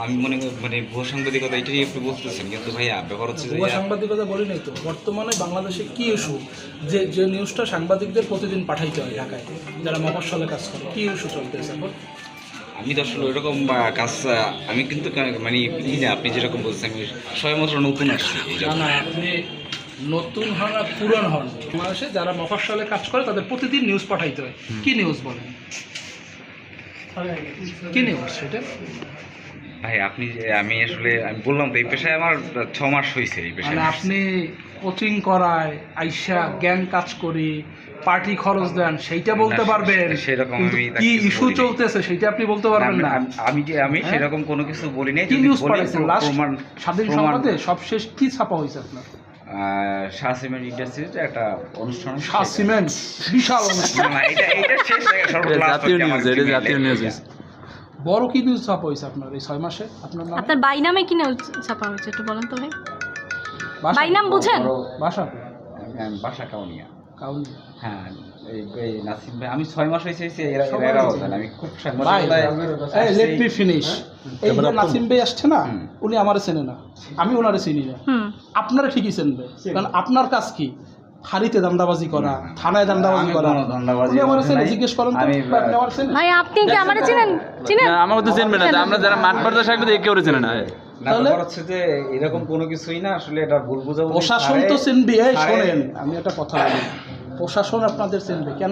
আমি মনে করি মানে ভুয়া সাংবাদিকতা এটাই একটু বলতেছেন, কিন্তু ভাইয়া ব্যাপার হচ্ছে যে ভুয়া সাংবাদিকতা বলি নাই তো। বর্তমানে বাংলাদেশে কি ইস্যু যে নিউজটা সাংবাদিকদের প্রতিদিন পাঠাইতে হয় ঢাকায়, যারা মফস্বলে কাজ করে, কি ইস্যু চলতেছে এখন? আমি তো আসলে ওইরকম কাজ আমি কিন্তু মানে না, আপনি যেরকম বলছেন আমি সবেমাত্র নতুন আসছি এই না না, আপনি নতুন হন আর পুরান হন, বাংলাদেশে যারা মফস্বলে কাজ করে তাদের প্রতিদিন নিউজ পাঠাইতে হয়। কি নিউজ বলেন, কি নিউজ সেটা? ভাই আপনি যে আমি বললাম তো এই পেশায় আমার 6 মাস হয়েছে এই পেশায়। মানে আপনি কোচিং করায় আইসা জ্ঞান কাজ করি, পার্টি খরচ দেন, সেইটা বলতে পারবেন, সেরকম কিন্তু আমি কি ইস্যু চলতেছে সেইটা আপনি বলতে পারবেন না। আমি সেরকম কোনো কিছু বলি নাই। কি যদি নিউজ বলি পাঠাইছেন লাস্ট প্রমাণ স্বাধীন সংবাদে সবশেষ কি ছাপা হয়েছে আপনার? শাহ সিমেন্ট ইন্ডাস্ট্রিতে একটা অনুষ্ঠান, শাহ সিমেন্ট বিশাল অনুষ্ঠান। না, এটা শেষ জায়গা সর্বপ্রথম জাতীয় নিউজ, এটা জাতীয় নিউজ। বড় কি নিউজ ছাপা হয়েছে আপনার এই 6 মাসে আপনার নামে? আপনার বাই নামে কি নিউজ ছাপা হয়েছে একটু বলেন তো ভাই। বাসা বাই নাম বুঝেন? বাসা বাসা কাউনিয়া। কাউনিয়া। হ্যাঁ, এই নাসিম ভাই আমি 6 মাস হয়েছে এরাও জানেন আমি খুব এই লেট মি ফিনিশ। এই যে নাসিম ভাই আসছে না, উনি আমারে চেনে না, আমি ওনারে চিনি না। আপনারা ঠিকই চেনবে, কারণ আপনার কাজ কি? হারিতে দান্দাবাজি করা, থানায় দান্দাবাজি করা। উনি আমারে চেনে, জিজ্ঞেস করেন তো আপনি আমারে চেনেন? ভাই আপনি কি আমারে চিনেন? চিনেন? না, আমাকে তো চিনবে না, আমরা যারা মাঠ পর্যায়ে থাকবে কেউ চেনে না। তাহলে হচ্ছে যে এরকম কোনো কিছুই না, আসলে এটা ভুল বোঝাবুঝি। প্রশাসন তো চিনবে। এই শোনেন, আমি একটা কথা বলি, প্রশাসন আপনাদের চিনবে কেন?